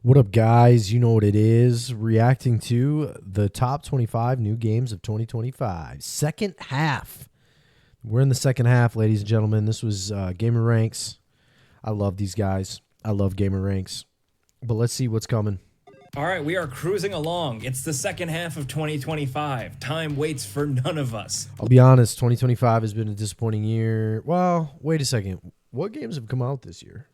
What up, guys? You know what it is. Reacting to the top 25 new games of 2025. Second half. We're in the second half, ladies and gentlemen. This was Gamer Ranks. I love these guys. I love Gamer Ranks. But let's see what's coming. All right, we are cruising along. It's the second half of 2025. Time waits for none of us. I'll be honest, 2025 has been a disappointing year. Well, wait a second. What games have come out this year?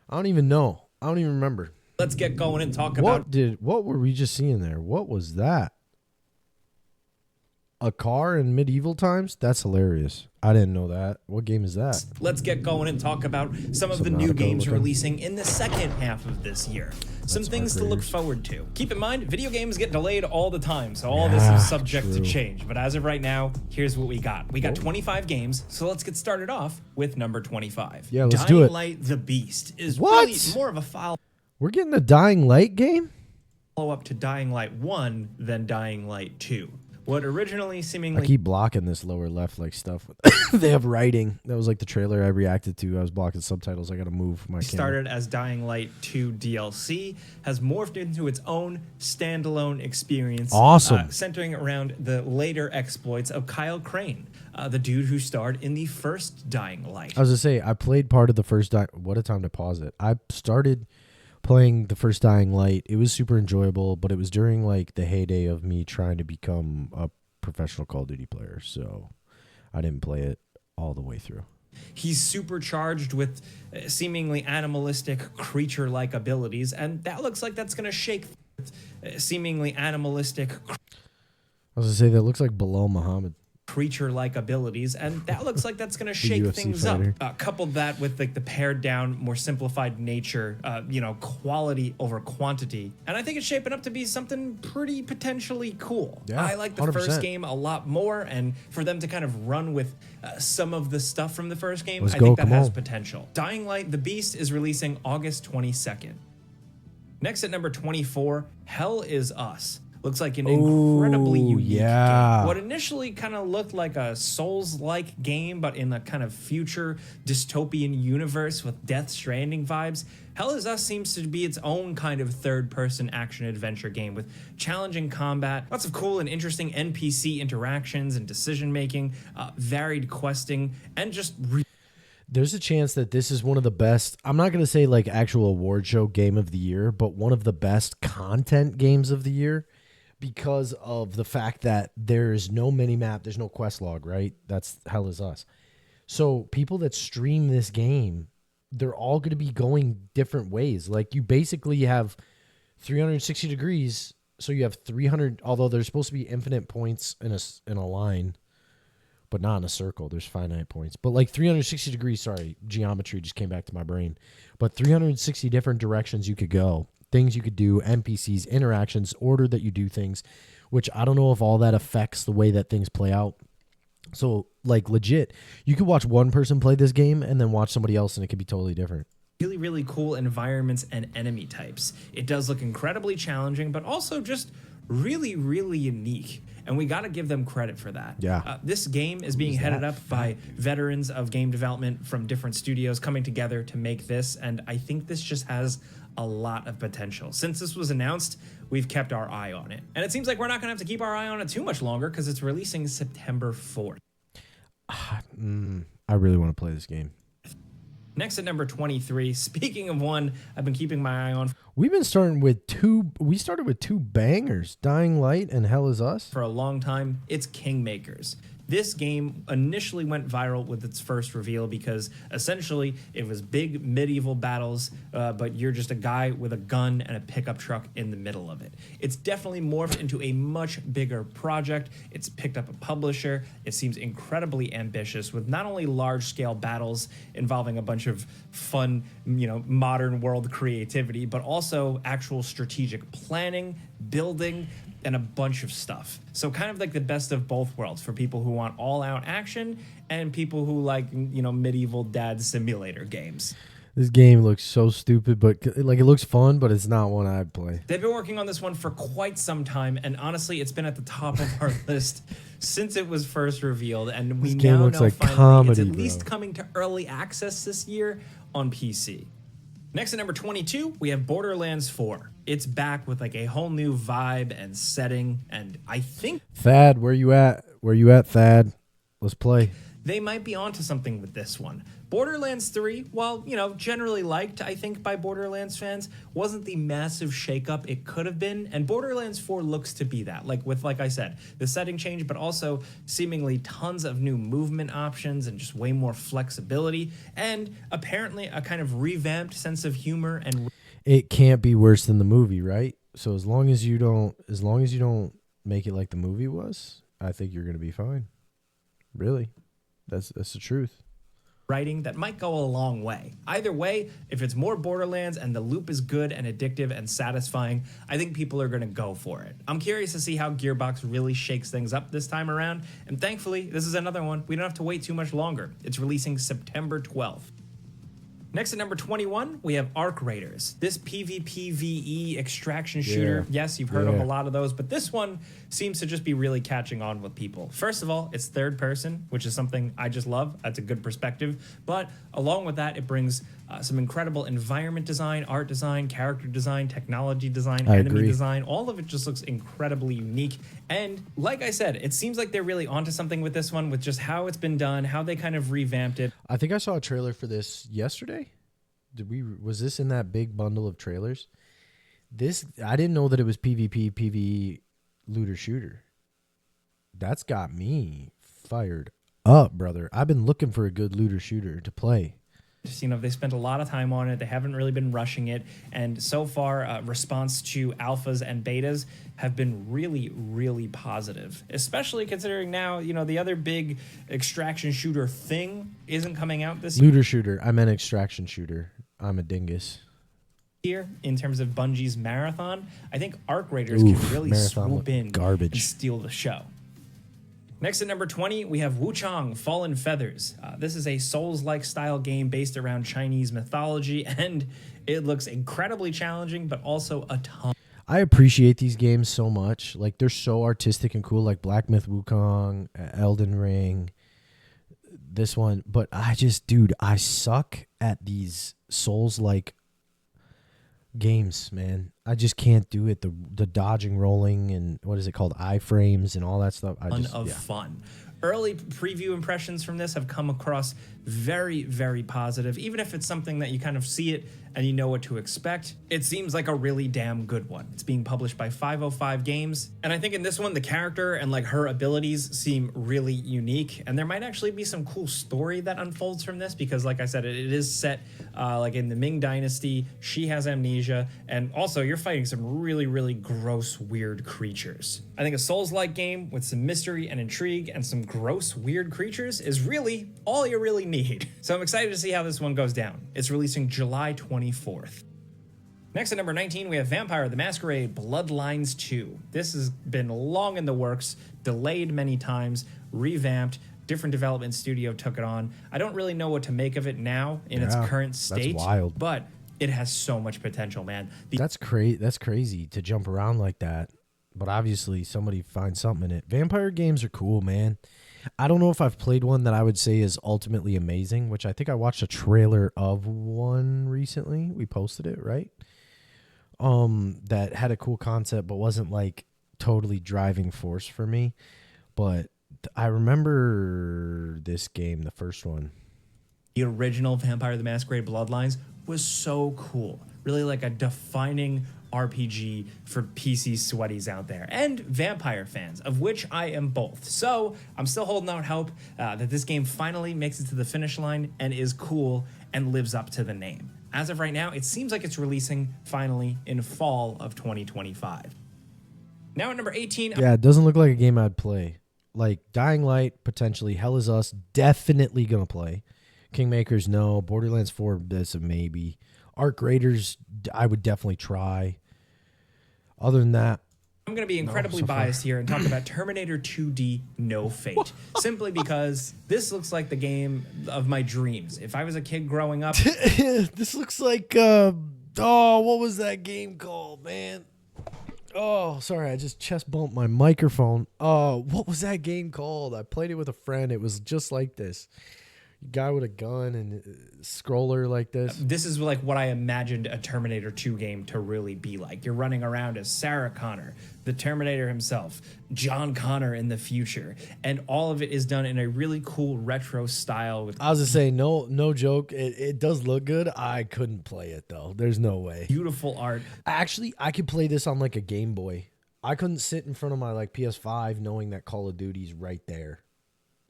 I don't even know. I don't even remember. Let's get going and talk about... What were we just seeing there? What was that? A car in medieval times? That's hilarious. I didn't know that. What game is that? Let's get going and talk about some of the new games releasing in the second half of this year. Some things to look forward to. Keep in mind, video games get delayed all the time, so all this is subject to change. But as of right now, here's what we got. We got 25 games, so let's get started off with number 25. Yeah, let's do it. Dying Light the Beast is really more of a follow-up We're getting a Dying Light game? to Dying Light 1 than Dying Light 2. What originally seemingly... I keep blocking this lower left like stuff. They have writing. That was like the trailer I reacted to. I was blocking subtitles. I got to move my camera. Started as Dying Light 2 DLC, has morphed into its own standalone experience. Awesome. Centering around the later exploits of Kyle Crane, the dude who starred in the first Dying Light. I was going to say, I played part of the first What a time to pause it. I started playing the first Dying Light. It was super enjoyable, but it was during like the heyday of me trying to become a professional Call of Duty player, so I didn't play it all the way through. He's supercharged with seemingly animalistic creature-like abilities, and that looks like that's going to shake seemingly animalistic I was going to say, that looks like Bilal Muhammad. Creature-like abilities, and that looks like that's going to shake things fighter. up. Coupled that with like the pared down, more simplified nature, quality over quantity, and I think it's shaping up to be something pretty potentially cool. Yeah, I like the 100%. first game a lot more, and for them to kind of run with some of the stuff from the first game, Let's I go, think that come has on. potential. Dying Light the Beast is releasing August 22nd. Next at number 24, Hell Is Us. Looks like an incredibly unique game. What initially kind of looked like a Souls-like game, but in a kind of future dystopian universe with Death Stranding vibes, Hell Is Us seems to be its own kind of third-person action-adventure game with challenging combat, lots of cool and interesting NPC interactions and decision-making, varied questing, and just... There's a chance that this is one of the best, I'm not going to say like actual award show game of the year, but one of the best content games of the year, because of the fact that there's no mini-map, there's no quest log, right? That's Hell Is Us. So people that stream this game, they're all going to be going different ways. Like, you basically have 360 degrees, so you have 300, although there's supposed to be infinite points in a line, but not in a circle. There's finite points. But like 360 degrees, sorry, geometry just came back to my brain. But 360 different directions you could go. Things you could do, NPCs, interactions, order that you do things, which I don't know if all that affects the way that things play out. So, like, legit, you could watch one person play this game and then watch somebody else, and it could be totally different. Really, really cool environments and enemy types. It does look incredibly challenging, but also just really, really unique. And we got to give them credit for that. Yeah. This game is being headed up by veterans of game development from different studios coming together to make this. And I think this just has a lot of potential. Since this was announced, we've kept our eye on it. And it seems like we're not going to have to keep our eye on it too much longer because it's releasing September 4th. I really want to play this game. Next at number 23, speaking of one I've been keeping my eye on We started with two bangers, Dying Light and Hell Is Us. for a long time, it's Kingmakers. This game initially went viral with its first reveal because essentially it was big medieval battles, but you're just a guy with a gun and a pickup truck in the middle of it. It's definitely morphed into a much bigger project. It's picked up a publisher. It seems incredibly ambitious with not only large-scale battles involving a bunch of fun, modern world creativity, but also actual strategic planning, building, and a bunch of stuff. So kind of like the best of both worlds for people who want all-out action and people who like, medieval dad simulator games. This game looks so stupid, but like it looks fun, but it's not one I'd play. They've been working on this one for quite some time, and honestly, it's been at the top of our list since it was first revealed, and we now know finally it's at least coming to early access this year on PC. Next at number 22, we have Borderlands 4. It's back with like a whole new vibe and setting, and I think Thad, where you at? Where you at, Thad? Let's play. they might be onto something with this one. Borderlands 3, while, generally liked, I think, by Borderlands fans, wasn't the massive shakeup it could have been, and Borderlands 4 looks to be that. Like I said, the setting change, but also seemingly tons of new movement options and just way more flexibility, and apparently a kind of revamped sense of humor and It can't be worse than the movie, right? So as long as you don't make it like the movie was, I think you're gonna be fine. Really, that's the truth. writing that might go a long way. Either way, if it's more Borderlands and the loop is good and addictive and satisfying, I think people are going to go for it. I'm curious to see how Gearbox really shakes things up this time around, and thankfully, this is another one we don't have to wait too much longer. It's releasing September 12th. Next at number 21, we have Arc Raiders. This PvPvE extraction shooter. Yes, you've heard of a lot of those, but this one seems to just be really catching on with people. First of all, it's third person, which is something I just love. That's a good perspective. But along with that, it brings some incredible environment design, art design, character design, technology design, enemy design. All of it just looks incredibly unique. And like I said, it seems like they're really onto something with this one, with just how it's been done, how they kind of revamped it. I think I saw a trailer for this yesterday. Was this in that big bundle of trailers? I didn't know that it was PvE looter shooter. That's got me fired up, brother. I've been looking for a good looter shooter to play. They spent a lot of time on it. They haven't really been rushing it. And so far, response to alphas and betas have been really, really positive, especially considering now, the other big extraction shooter thing isn't coming out this Looter shooter. I meant extraction shooter. I'm a dingus. year in terms of Bungie's marathon. I think Arc Raiders can really swoop in and steal the show. Next at number 20, we have Wuchang Fallen Feathers. This is a Souls-like style game based around Chinese mythology, and it looks incredibly challenging, but also a ton. I appreciate these games so much. Like, they're so artistic and cool, like Black Myth Wukong, Elden Ring, this one. But I suck at these Souls-like games, man. I just can't do it. The dodging, rolling, and what is it called, iframes and all that stuff. Fun. Early preview impressions from this have come across very, very positive. Even if it's something that you kind of see it and you know what to expect, it seems like a really damn good one. It's being published by 505 Games, and I think in this one the character and like her abilities seem really unique, and there might actually be some cool story that unfolds from this, because like I said, it is set like in the Ming Dynasty. She has amnesia, and also you're fighting some really, really gross, weird creatures. I think a Souls-like game with some mystery and intrigue and some gross, weird creatures is really all you really need. So I'm excited to see how this one goes down. It's releasing July 24th. Next at number 19, we have Vampire the Masquerade Bloodlines 2. This has been long in the works, delayed many times, revamped, different development studio took it on. I don't really know what to make of it now in its current state. That's wild. But it has so much potential, man. That's crazy to jump around like that. But obviously somebody finds something in it. Vampire games are cool, man. I don't know if I've played one that I would say is ultimately amazing, which I think I watched a trailer of one recently. We posted it, right? That had a cool concept but wasn't like totally driving force for me. But I remember this game, the first one. The original Vampire the Masquerade Bloodlines was so cool. Really like a defining RPG for PC sweaties out there and vampire fans, of which I am both. So I'm still holding out hope that this game finally makes it to the finish line and is cool and lives up to the name. As of right now, it seems like it's releasing finally in fall of 2025. Now at number 18. Yeah, it doesn't look like a game I'd play. Like Dying Light, potentially. Hell Is Us, definitely gonna play. Kingmakers, no. Borderlands 4, that's a maybe. Arc Raiders, I would definitely try. Other than that, I'm going to be incredibly biased here and talk about Terminator 2D No Fate, simply because this looks like the game of my dreams. If I was a kid growing up... This looks like, what was that game called, man? Oh, sorry, I just chest bumped my microphone. What was that game called? I played it with a friend. It was just like this. Guy with a gun and scroller like this. This is like what I imagined a Terminator 2 game to really be like. You're running around as Sarah Connor, the Terminator himself, John Connor in the future, and all of it is done in a really cool retro style. With I was just saying, no joke. It does look good. I couldn't play it though. There's no way. beautiful art. Actually, I could play this on like a Game Boy. I couldn't sit in front of my like PS5 knowing that Call of Duty's right there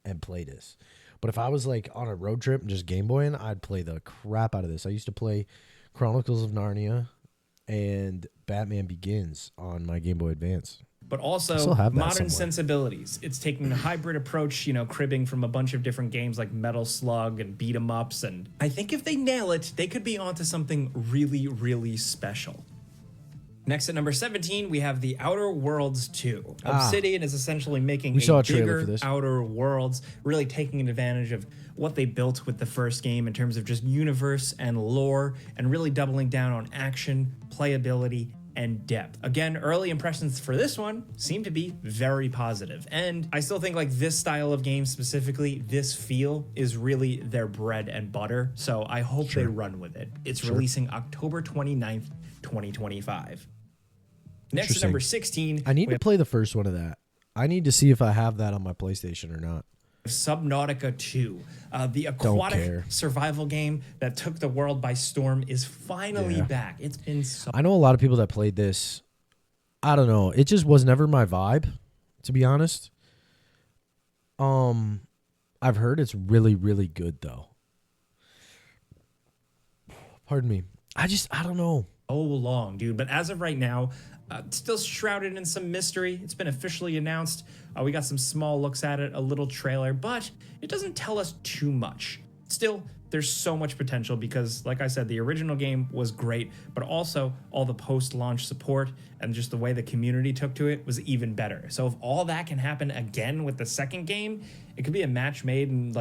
and play this. But if I was like on a road trip and just Game Boying, I'd play the crap out of this. I used to play Chronicles of Narnia and Batman Begins on my Game Boy Advance. But I also still have that modern somewhere. sensibilities. It's taking a hybrid approach, cribbing from a bunch of different games like Metal Slug and beat 'em ups. And I think if they nail it, they could be onto something really, really special. Next at number 17, we have The Outer Worlds 2. Obsidian is essentially making saw a a trailer for bigger this. Outer Worlds, really taking advantage of what they built with the first game in terms of just universe and lore, and really doubling down on action, playability, and depth. Again, early impressions for this one seem to be very positive. And I still think like this style of game specifically, this feel is really their bread and butter. So I hope they run with it. It's releasing October 29th, 2025. Next at Interesting. number 16, I need we to play the first one of that. I need to see if I have that on my PlayStation or not. have Subnautica 2. The care. aquatic survival game that took the world by storm is finally Yeah. back. It's been so I know a lot of people that played this. I don't know. It just was never my vibe, to be honest. I've heard it's really, really good though. Pardon me. I don't know. long, dude. But as of right now, it's still shrouded in some mystery. It's been officially announced. We got some small looks at it, a little trailer, but it doesn't tell us too much. Still, there's so much potential because, like I said, the original game was great, but also all the post-launch support and just the way the community took to it was even better. So if all that can happen again with the second game, it could be a match made in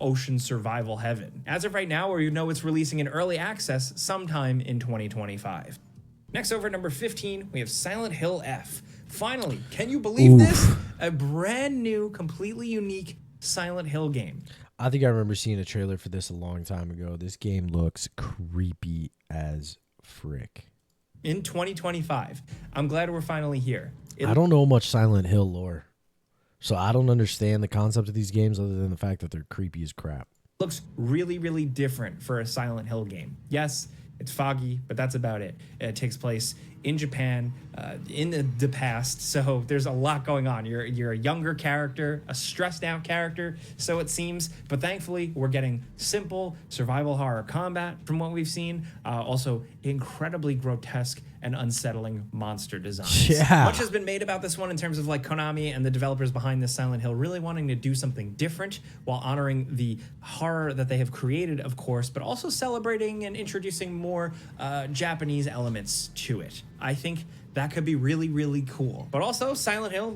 ocean survival heaven. As of right now, it's releasing in early access sometime in 2025. Next, over at number 15, we have Silent Hill F. Finally, can you believe this? A brand new, completely unique Silent Hill game. I think I remember seeing a trailer for this a long time ago. This game looks creepy as frick. In 2025. I'm glad we're finally here. It I don't know much Silent Hill lore, so I don't understand the concept of these games other than the fact that they're creepy as crap. looks really, really different for a Silent Hill game. Yes, it's foggy, but that's about it. It takes place in Japan, in the past, so there's a lot going on. You're a younger character, a stressed out character, so it seems, but thankfully we're getting simple survival horror combat from what we've seen. Also incredibly grotesque and unsettling monster designs. Yeah. Much has been made about this one in terms of like Konami and the developers behind this Silent Hill really wanting to do something different while honoring the horror that they have created, of course, but also celebrating and introducing more Japanese elements to it. I think that could be really, really cool. But also Silent Hill,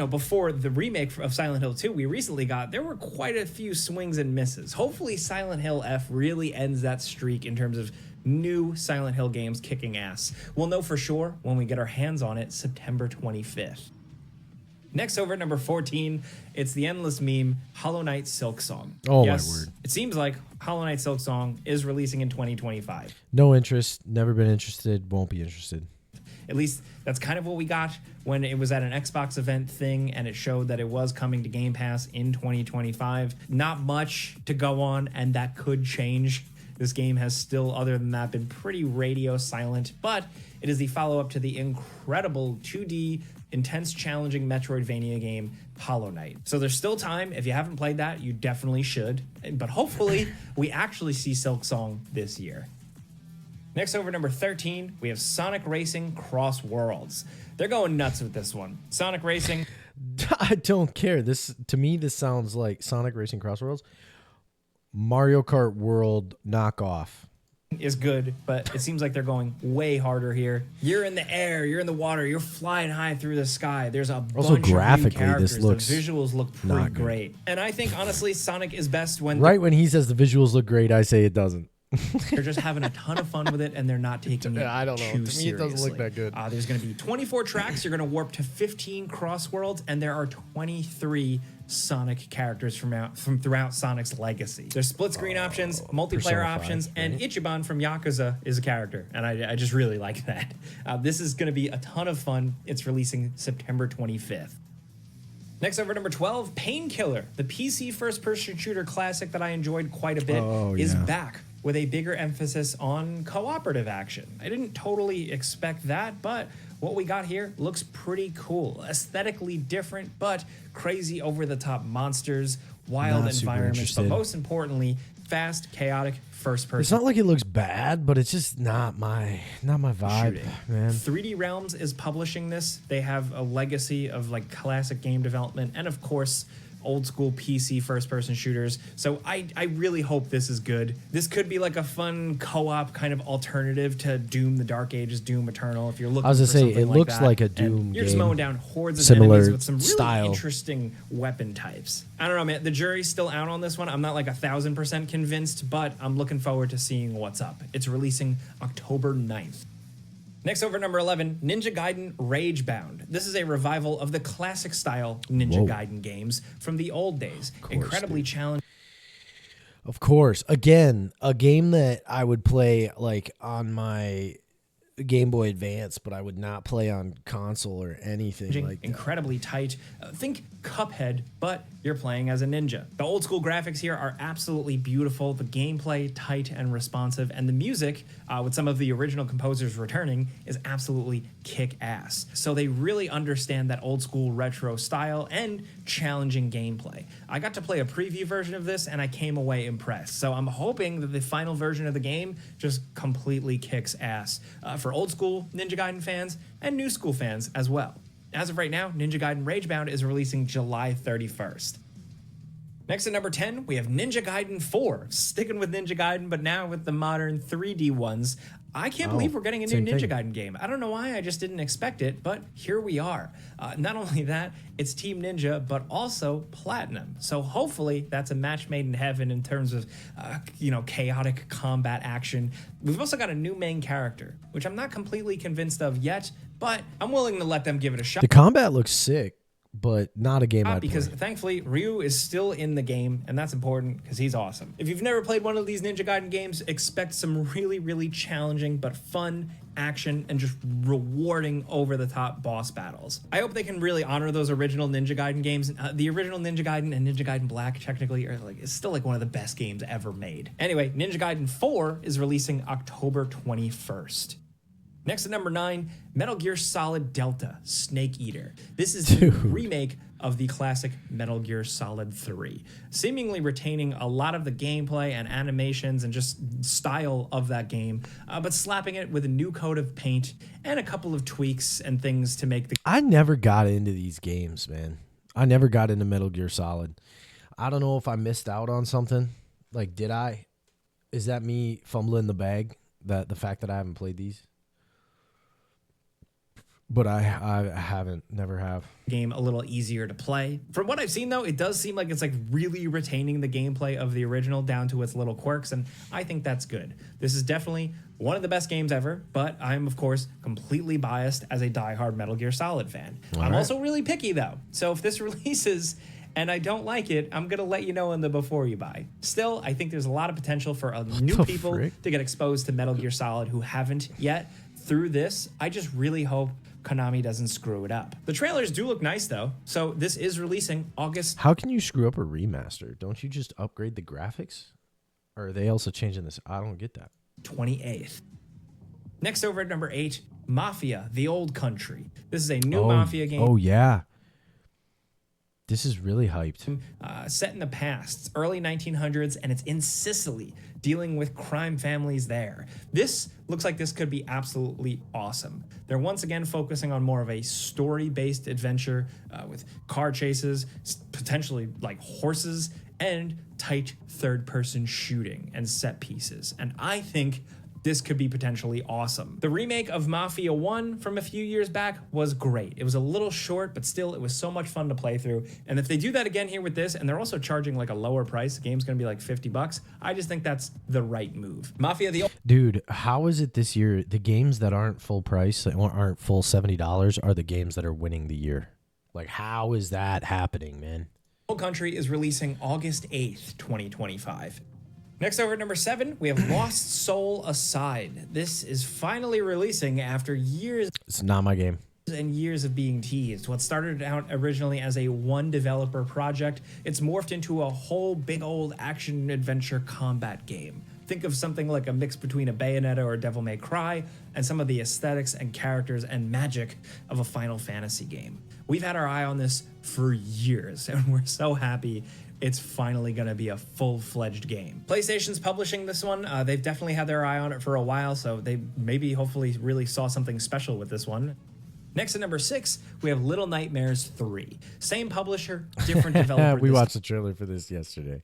before the remake of Silent Hill 2 we recently got, there were quite a few swings and misses. Hopefully Silent Hill F really ends that streak in terms of new Silent Hill games kicking ass. We'll know for sure when we get our hands on it September 25th. Next, over at number 14, it's the endless meme, Hollow Knight Silksong. Oh, my word. It seems like Hollow Knight Silksong is releasing in 2025. No interest, never been interested, won't be interested. At least that's kind of what we got when it was at an Xbox event thing and it showed that it was coming to Game Pass in 2025. Not much to go on, and that could change. This game has still, other than that, been pretty radio silent, but it is the follow-up to the incredible 2D, intense, challenging Metroidvania game, Hollow Knight. So there's still time. If you haven't played that, you definitely should. But hopefully, we actually see Silksong this year. Next, over number 13, we have Sonic Racing Cross Worlds. They're going nuts with this one. Sonic Racing. I don't care. To me, this sounds like Sonic Racing Crossworlds, Mario Kart World knockoff. Is good, but it seems like they're going way harder here. You're in the air, you're in the water, you're flying high through the sky. There's a Also, bunch graphically, of new characters. this looks the visuals look pretty not good. great. And I think, honestly, Sonic is best when Right when he says the visuals look great, I say it doesn't. they're just having a ton of fun with it and they're not taking it I don't know. too To me, it doesn't look seriously. that good. There's going to be 24 tracks. You're going to warp to 15 cross worlds, and there are 23 Sonic characters from throughout Sonic's legacy. There's split screen options, multiplayer Persona 5, options, and right? Ichiban from Yakuza is a character, and I just really like that. This is going to be a ton of fun. It's releasing September 25th. Next over number 12, Painkiller, the PC first-person shooter classic that I enjoyed quite a bit, is back with a bigger emphasis on cooperative action. I didn't totally expect that, but what we got here looks pretty cool. Aesthetically different, but crazy over-the-top monsters, wild environments, but most importantly, fast, chaotic first-person. It's not like it looks bad, but it's just not my vibe, man. 3D Realms is publishing this. They have a legacy of like classic game development and of course old school PC first person shooters. So I really hope this is good. This could be like a fun co-op kind of alternative to Doom the Dark Ages, Doom Eternal. If you're looking I was for gonna say, something it like looks that. like a And Doom you're just game. mowing down hordes of Similar enemies with some really style. interesting weapon types. I don't know, man. The jury's still out on this one. I'm not like 1,000% convinced, but I'm looking forward to seeing what's up. It's releasing October 9th. Next over number 11, Ninja Gaiden Ragebound. This is a revival of the classic style Ninja Gaiden games from the old days. Incredibly challenging. Of course. Again, a game that I would play like on my Game Boy Advance, but I would not play on console or anything like that. Incredibly tight. Think Cuphead, but you're playing as a ninja. The old school graphics here are absolutely beautiful. The gameplay tight and responsive, and the music, with some of the original composers returning, is absolutely kick-ass. So they really understand that old school retro style and challenging gameplay. I got to play a preview version of this, and I came away impressed. So I'm hoping that the final version of the game just completely kicks ass for old school Ninja Gaiden fans and new school fans as well. As of right now, Ninja Gaiden Ragebound is releasing July 31st. Next at number 10, we have Ninja Gaiden 4. Sticking with Ninja Gaiden, but now with the modern 3D ones. I can't believe we're getting a new Ninja Gaiden game. I don't know why, I just didn't expect it, but here we are. Not only that, it's Team Ninja, but also Platinum. So hopefully that's a match made in heaven in terms of, chaotic combat action. We've also got a new main character, which I'm not completely convinced of yet, but I'm willing to let them give it a shot. The combat looks sick, but not a game I'd Because play. thankfully Ryu is still in the game, and that's important because he's awesome. If you've never played one of these Ninja Gaiden games, expect some really, really challenging but fun action and just rewarding over-the-top boss battles. I hope they can really honor those original Ninja Gaiden games. The original Ninja Gaiden and Ninja Gaiden Black technically are it's still like one of the best games ever made. Anyway, Ninja Gaiden 4 is releasing October 21st. Next at number 9, Metal Gear Solid Delta Snake Eater. This is the remake of the classic Metal Gear Solid 3, seemingly retaining a lot of the gameplay and animations and just style of that game, but slapping it with a new coat of paint and a couple of tweaks and things to make the... I never got into these games, man. I never got into Metal Gear Solid. I don't know if I missed out on something. Like, did I? Is that me fumbling the bag? That the fact that I haven't played these? But I haven't, never have. Game a little easier to play. From what I've seen, though, it does seem like it's like really retaining the gameplay of the original down to its little quirks, and I think that's good. This is definitely one of the best games ever, but I'm, of course, completely biased as a diehard Metal Gear Solid fan. I'm also really picky, though, so if this releases and I don't like it, I'm going to let you know in the before you buy. Still, I think there's a lot of potential for new people to get exposed to Metal Gear Solid who haven't yet. Through this, I just really hope Konami doesn't screw it up. The trailers do look nice, though, so this is releasing August. How can you screw up a remaster? Don't you just upgrade the graphics? Or are they also changing this? I don't get that. 28th. Next over at number 8, Mafia: The Old Country. This is a new Mafia game. Oh, yeah. This is really hyped. Set in the past, early 1900s, and it's in Sicily, dealing with crime families there. This looks like this could be absolutely awesome. They're once again focusing on more of a story-based adventure with car chases, potentially like horses, and tight third-person shooting and set pieces. And I think this could be potentially awesome. The remake of Mafia 1 from a few years back was great. It was a little short, but still, it was so much fun to play through. And if they do that again here with this, and they're also charging like a lower price, the game's gonna be like $50, I just think that's the right move. Mafia the... Dude, how is it this year? The games that aren't full price, that aren't full $70, are the games that are winning the year. Like, how is that happening, man? Country is releasing August 8th, 2025. Next over at number 7, we have Lost Soul Aside. This is finally releasing after years It's not my game. and years of being teased. What started out originally as a one developer project, it's morphed into a whole big old action adventure combat game. Think of something like a mix between a Bayonetta or a Devil May Cry and some of the aesthetics and characters and magic of a Final Fantasy game. We've had our eye on this for years, and we're so happy it's finally going to be a full-fledged game. PlayStation's publishing this one. They've definitely had their eye on it for a while, so they maybe hopefully really saw something special with this one. Next at number 6, we have Little Nightmares 3. Same publisher, different developer. We watched the trailer for this yesterday.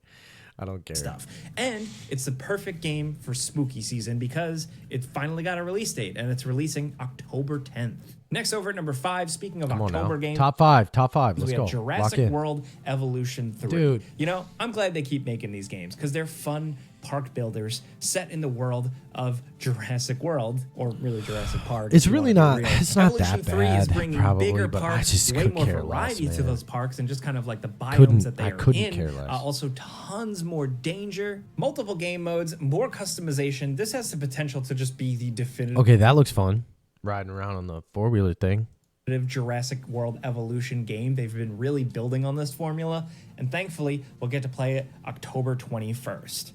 I don't care. Stuff. And it's the perfect game for spooky season because it finally got a release date and it's releasing October 10th. Next over at number 5, speaking of October games. Top five. Let's we go. have Jurassic World Evolution 3. Dude. You know, I'm glad they keep making these games because they're fun park builders set in the world of Jurassic World, or really Jurassic Park. It's really not. It's not Evolution that 3 is bad, bringing probably, bigger but I parks, just way could more care variety less, to man. those parks, and just kind of like the biomes that they I are couldn't in. care less. Also, tons more danger, multiple game modes, more customization. This has the potential to just be the definitive. Okay, that looks fun. Riding around on the four-wheeler thing. Jurassic World Evolution game. They've been really building on this formula, and thankfully, we'll get to play it October 21st.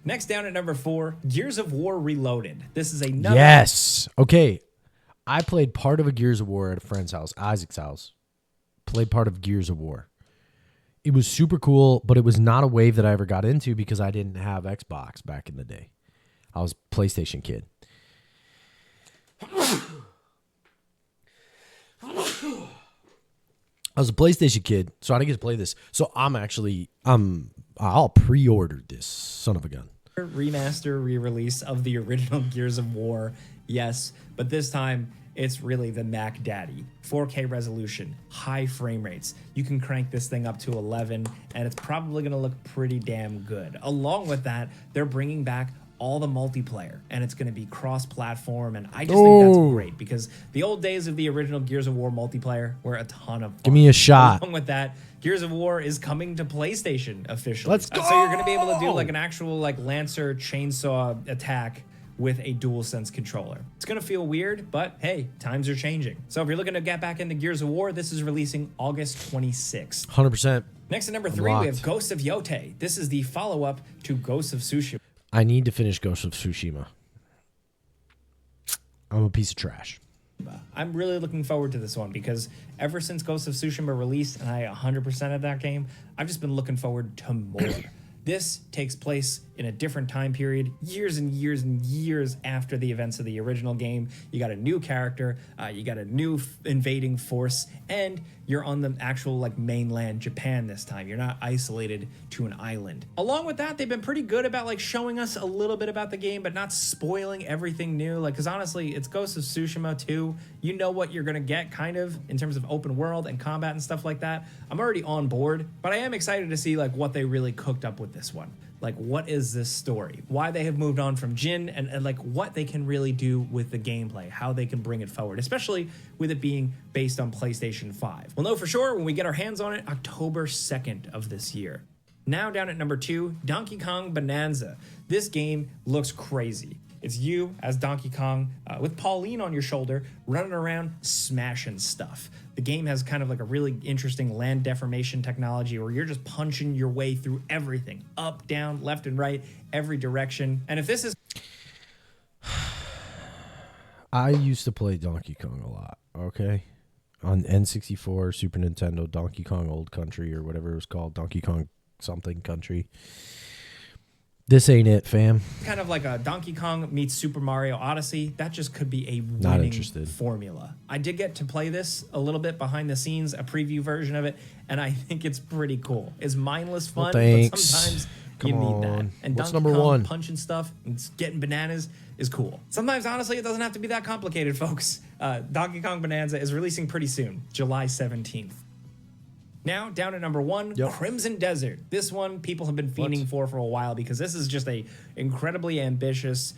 Next down at number 4, Gears of War Reloaded. This is another... Yes. Okay. I played part of a Gears of War at a friend's house, Isaac's house. Played part of Gears of War. It was super cool, but it was not a wave that I ever got into because I didn't have Xbox back in the day. I was a PlayStation kid. I was a PlayStation kid, so I didn't get to play this. So I'll pre-order this son of a gun. Remaster re-release of the original Gears of War, yes, but this time it's really the Mac Daddy. 4K resolution, high frame rates. You can crank this thing up to 11, and it's probably going to look pretty damn good. Along with that, they're bringing back all the multiplayer, and it's going to be cross-platform, and I just think that's great because the old days of the original Gears of War multiplayer were a ton of fun. Give me a shot. Along with that, Gears of War is coming to PlayStation officially. Let's go! So you're going to be able to do like an actual like Lancer chainsaw attack with a DualSense controller. It's going to feel weird, but hey, times are changing. So if you're looking to get back into Gears of War, this is releasing August 26th. 100%. Next at number 3, we have Ghost of Yote. This is the follow-up to Ghost of Tsushima. I need to finish Ghost of Tsushima. I'm a piece of trash. I'm really looking forward to this one because ever since Ghost of Tsushima released and I 100% of that game, I've just been looking forward to more. This takes place in a different time period, years and years and years after the events of the original game. You got a new character, you got a new invading force, and you're on the actual like mainland Japan this time. You're not isolated to an island. Along with that, they've been pretty good about like showing us a little bit about the game, but not spoiling everything new. Like, cause honestly, it's Ghost of Tsushima 2. You know what you're gonna get kind of in terms of open world and combat and stuff like that. I'm already on board, but I am excited to see like what they really cooked up with this one. Like, what is this story? Why they have moved on from Jin and like what they can really do with the gameplay, how they can bring it forward, especially with it being based on PlayStation 5. We'll know for sure when we get our hands on it October 2nd of this year. Now down at number 2, Donkey Kong Bonanza. This game looks crazy. It's you as Donkey Kong with Pauline on your shoulder running around smashing stuff. The game has kind of like a really interesting land deformation technology where you're just punching your way through everything, up, down, left, and right, every direction. And if this is... I used to play Donkey Kong a lot, okay? On N64, Super Nintendo, Donkey Kong Old Country, or whatever it was called, Donkey Kong something country. This ain't it, fam. Kind of like a Donkey Kong meets Super Mario Odyssey. That just could be a winning formula. I did get to play this a little bit behind the scenes, a preview version of it, and I think it's pretty cool. It's mindless fun, but sometimes you need that. And What's Donkey number Kong 1? punching stuff and getting bananas is cool. Sometimes, honestly, it doesn't have to be that complicated, folks. Donkey Kong Bonanza is releasing pretty soon, July 17th. Now, down at number 1, Crimson Desert. This one people have been fiending for a while because this is just a incredibly ambitious,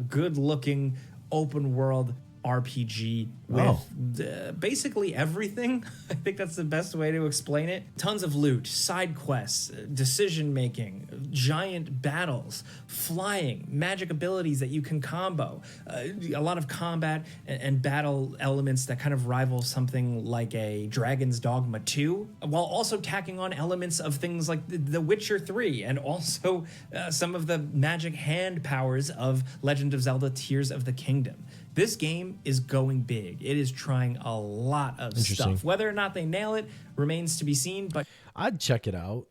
good-looking, open-world RPG with basically everything. I think that's the best way to explain it. Tons of loot, side quests, decision making, giant battles, flying, magic abilities that you can combo, a lot of combat and battle elements that kind of rival something like a Dragon's Dogma 2, while also tacking on elements of things like The Witcher 3 and also some of the magic hand powers of Legend of Zelda Tears of the Kingdom. This game is going big. It is trying a lot of stuff. Whether or not they nail it remains to be seen, but I'd check it out.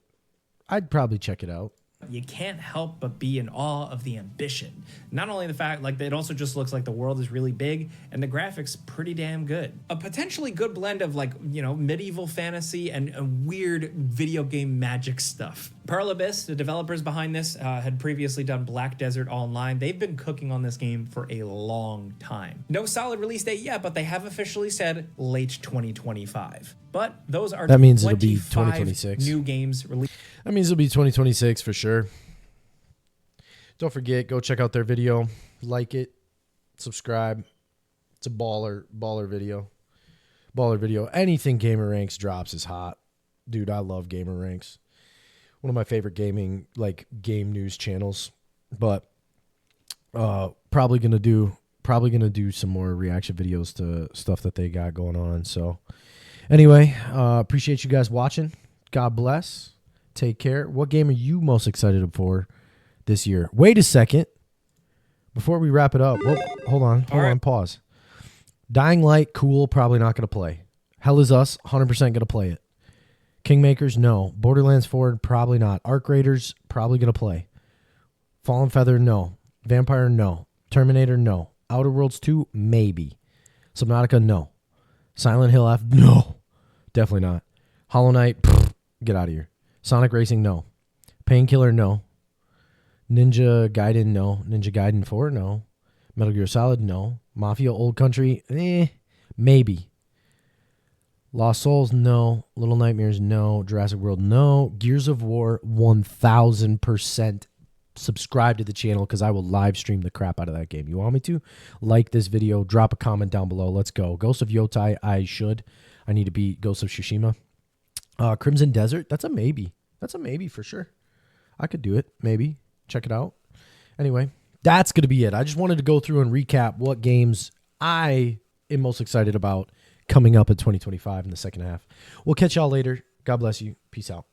I'd probably check it out. You can't help but be in awe of the ambition. Not only the fact, like, it also just looks like the world is really big and the graphics pretty damn good. A potentially good blend of, like, you know, medieval fantasy and weird video game magic stuff. Pearl Abyss, the developers behind this, had previously done Black Desert Online. They've been cooking on this game for a long time. No solid release date yet, but they have officially said late 2025. But those are that means it'll be 2026. New games released. That means it'll be 2026 for sure. Don't forget, go check out their video, like it, subscribe. It's a baller video. Baller video. Anything Gamer Ranks drops is hot. Dude, I love Gamer Ranks. One of my favorite game news channels. But probably gonna do some more reaction videos to stuff that they got going on. So anyway, appreciate you guys watching. God bless. Take care. What game are you most excited for this year? Wait a second. Before we wrap it up, hold on, pause. Dying Light, cool, probably not going to play. Hell is Us, 100% going to play it. Kingmakers, no. Borderlands 4, probably not. Arc Raiders, probably going to play. Fallen Feather, no. Vampire, no. Terminator, no. Outer Worlds 2, maybe. Subnautica, no. Silent Hill F, no. Definitely not. Hollow Knight, get out of here. Sonic Racing, no. Painkiller, no. Ninja Gaiden, no. Ninja Gaiden 4, no. Metal Gear Solid, no. Mafia Old Country, maybe. Lost Souls, no. Little Nightmares, no. Jurassic World, no. Gears of War, 1000% subscribe to the channel because I will live stream the crap out of that game. You want me to? Like this video, drop a comment down below. Let's go. Ghost of Yotai, I need to beat Ghost of Tsushima. Crimson Desert, that's a maybe. That's a maybe for sure. I could do it, maybe. Check it out. Anyway, that's going to be it. I just wanted to go through and recap what games I am most excited about coming up in 2025 in the second half. We'll catch y'all later. God bless you. Peace out.